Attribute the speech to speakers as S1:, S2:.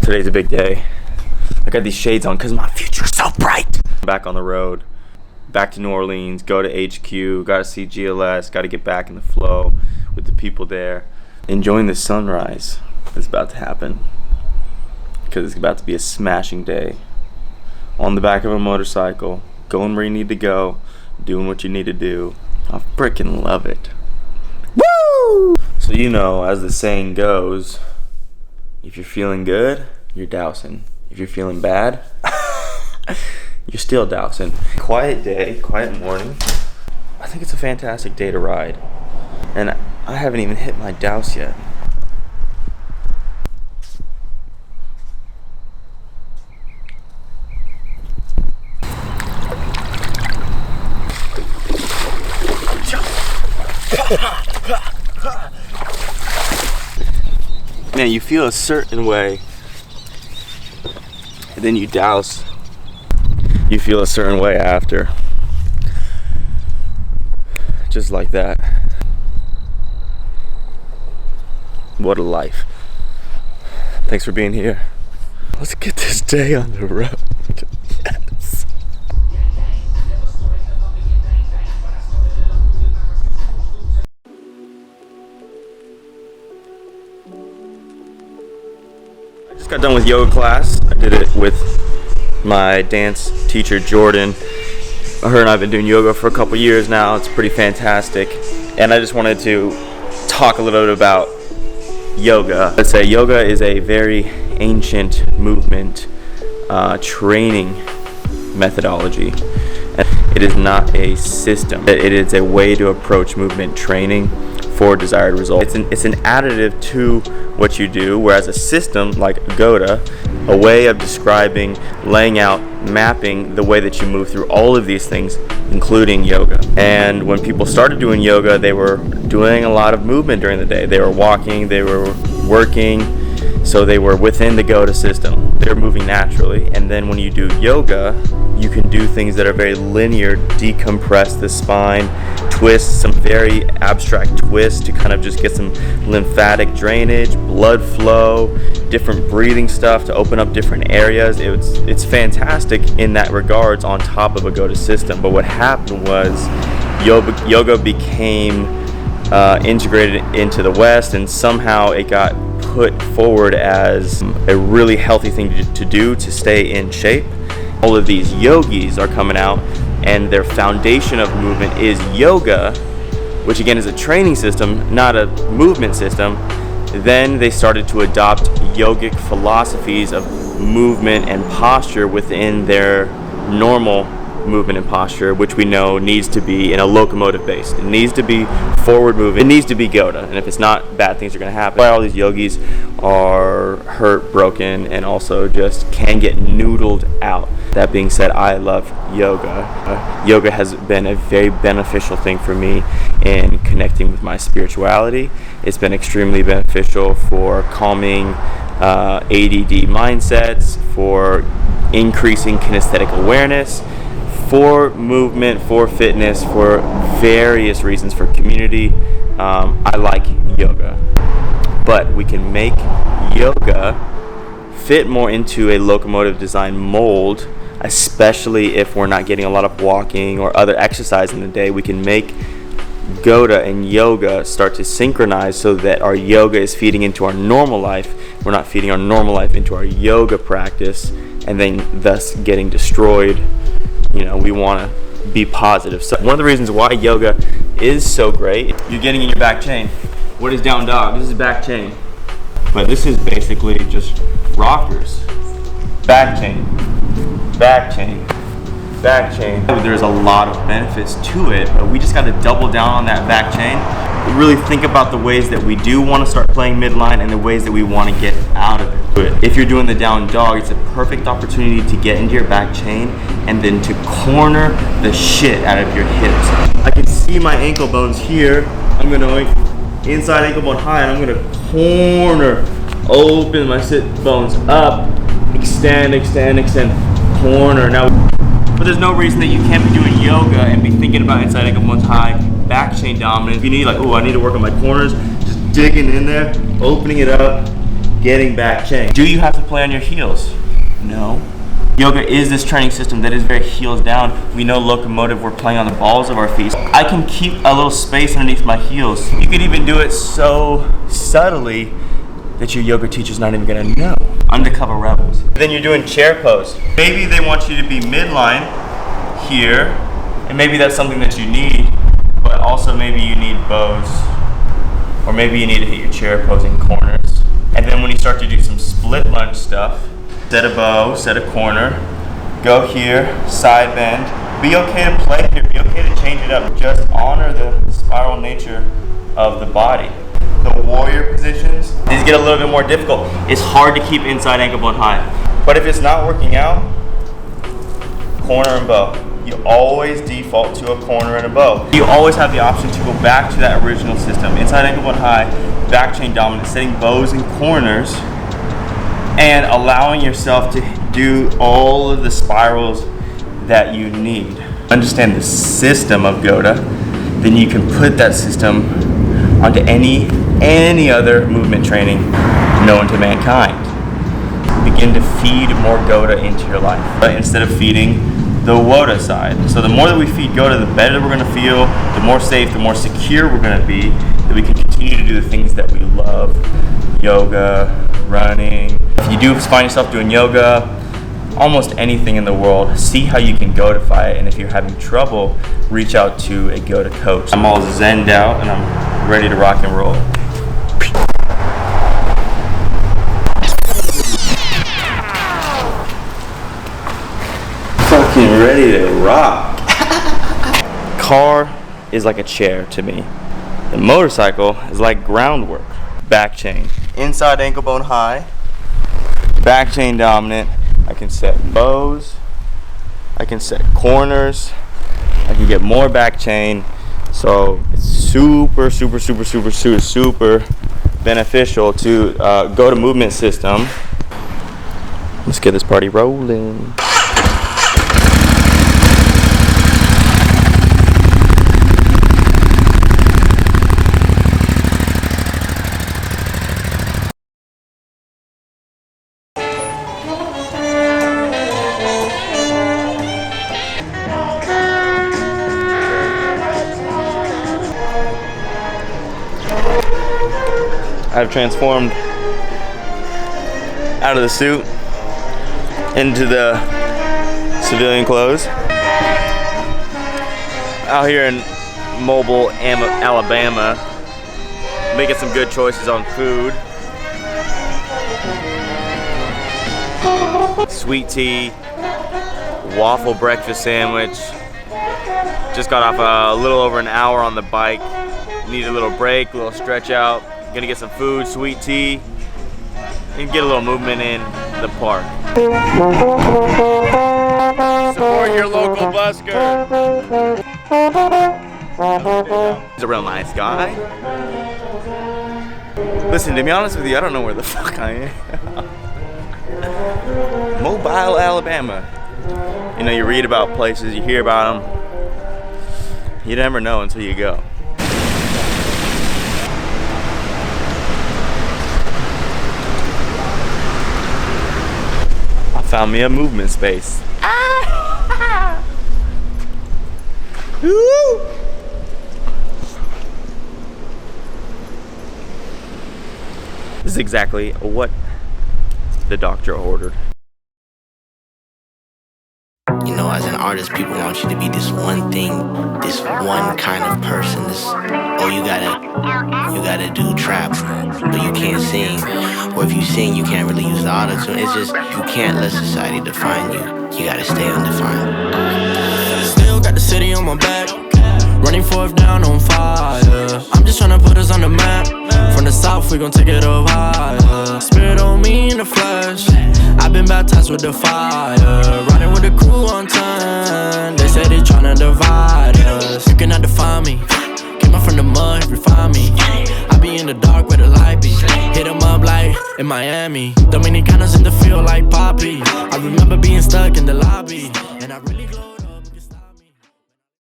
S1: Today's a big day. I got these shades on because my future's so bright. Back on the road, back to New Orleans, go to HQ, gotta see GLS, gotta get back in the flow with the people there. Enjoying the sunrise that's about to happen because it's about to be a smashing day. On the back of a motorcycle, going where you need to go, doing what you need to do. I freaking love it. Woo! So you know, as the saying goes, if you're feeling good, you're dousing. If you're feeling bad, you're still dousing. Quiet day, quiet morning. I think it's a fantastic day to ride. And I haven't even hit my douse yet. Man, you feel a certain way, and then you douse. You feel a certain way after. Just like that. What a life. Thanks for being here. Let's get this day on the road. Yes. I just got done with yoga class. I did it with my dance teacher, Jordan. Her and I have been doing yoga for a couple years now. It's pretty fantastic. And I just wanted to talk a little bit about yoga. Let's say yoga is a very ancient movement training methodology. It is not a system. It is a way to approach movement training for desired results. It's an additive to what you do, whereas a system like Goda, a way of describing, laying out, mapping the way that you move through all of these things, including yoga. And when people started doing yoga, they were doing a lot of movement during the day. They were walking, they were working, so they were within the Goda system. They were moving naturally. And then when you do yoga, you can do things that are very linear, decompress the spine, twist, some very abstract twists to kind of just get some lymphatic drainage, blood flow, different breathing stuff to open up different areas. It's fantastic in that regards on top of a Goda system. But what happened was yoga became integrated into the West, and somehow it got put forward as a really healthy thing to do to stay in shape. All of these yogis are coming out, and their foundation of movement is yoga, which again is a training system, not a movement system. Then they started to adopt yogic philosophies of movement and posture within their normal movement and posture, which we know needs to be in a locomotive base. It needs to be forward moving. It needs to be Goda. And if it's not, bad things are going to happen. All these yogis are hurt, broken, and also just can get noodled out. That being said, I love yoga. Yoga has been a very beneficial thing for me in connecting with my spirituality. It's been extremely beneficial for calming ADD mindsets, for increasing kinesthetic awareness, for movement, for fitness, for various reasons, for community. I like yoga. But we can make yoga fit more into a locomotive design mold, especially if we're not getting a lot of walking or other exercise in the day. We can make Goda and yoga start to synchronize so that our yoga is feeding into our normal life. We're not feeding our normal life into our yoga practice and then thus getting destroyed. You know, we want to be positive. So one of the reasons why yoga is so great, you're getting in your back chain. What is down dog? This is back chain. But this is basically just rockers. Back chain, back chain, back chain. There's a lot of benefits to it, but we just got to double down on that back chain. Really think about the ways that we do want to start playing midline and the ways that we want to get out of it. If you're doing the down dog, it's a perfect opportunity to get into your back chain and then to corner the shit out of your hips. I can see my ankle bones here. I'm going to inside ankle bone high, and I'm going to corner, open my sit bones up, extend, extend, extend, corner. Now, but there's no reason that you can't be doing yoga and be thinking about inside ankle bones high, back chain dominant. If you need like, oh, I need to work on my corners, just digging in there, opening it up, getting back chain. Do you have to play on your heels? No. Yoga is this training system that is very heels down. We know locomotive, we're playing on the balls of our feet. I can keep a little space underneath my heels. You could even do it so subtly that your yoga teacher's not even gonna know. Undercover rebels. Then you're doing chair pose. Maybe they want you to be midline here, and maybe that's something that you need, but also maybe you need bows, or maybe you need to hit your chair posing corners. And then when you start to do some split lunge stuff, set a bow, set a corner, go here, side bend. Be okay to play here, be okay to change it up. Just honor the spiral nature of the body. The warrior positions, these get a little bit more difficult. It's hard to keep inside ankle bone high. But if it's not working out, corner and bow. You always default to a corner and a bow. You always have the option to go back to that original system. Inside ankle bone high, back chain dominant, setting bows and corners, and allowing yourself to do all of the spirals that you need. Understand the system of Goda, then you can put that system onto any other movement training known to mankind. Begin to feed more Goda into your life, right? Instead of feeding the WODA side. So the more that we feed Goda, the better we're gonna feel, the more safe, the more secure we're gonna be, that we can continue to do the things that we love. Yoga, running. If you do find yourself doing yoga, almost anything in the world, see how you can Godify it, and if you're having trouble, reach out to a Goda coach. I'm all zenned out and I'm ready to rock and roll. Fucking ready to rock. Car is like a chair to me. The motorcycle is like groundwork. Back chain. Inside ankle bone high. Back chain dominant. I can set bows. I can set corners. I can get more back chain. So it's super beneficial to go to movement system. Let's get this party rolling. I've transformed out of the suit into the civilian clothes. Out here in Mobile, Alabama, making some good choices on food. Sweet tea, waffle breakfast sandwich. Just got off a little over an hour on the bike. Need a little break, a little stretch out. Gonna get some food, sweet tea, and get a little movement in the park. Support your local busker. He's a real nice guy. Listen, to be honest with you, I don't know where the fuck I am. Mobile, Alabama. You know, you read about places, you hear about them. You never know until you go. Found me a movement space. Ah! Woo! This is exactly what the doctor ordered.
S2: You know, as an artist, people want you to be this one thing, this one kind of person. You gotta do trap, but you can't sing. Or if you sing, you can't really use the auto-tune. It's just, you can't let society define you. You gotta stay undefined.
S3: Still got the city on my back, running fourth down on fire. I'm just tryna put us on the map. From the south, we gon' take it up higher. Spirit on me in the flesh, I've been baptized with the fire. Riding with the crew on time. They say they tryna divide us. You cannot define me. Came up from the mud, refine me. I be in the dark where the light be. Hit 'em up like in Miami. Dominicanos in the field like Poppy. I remember being stuck in the lobby, and I really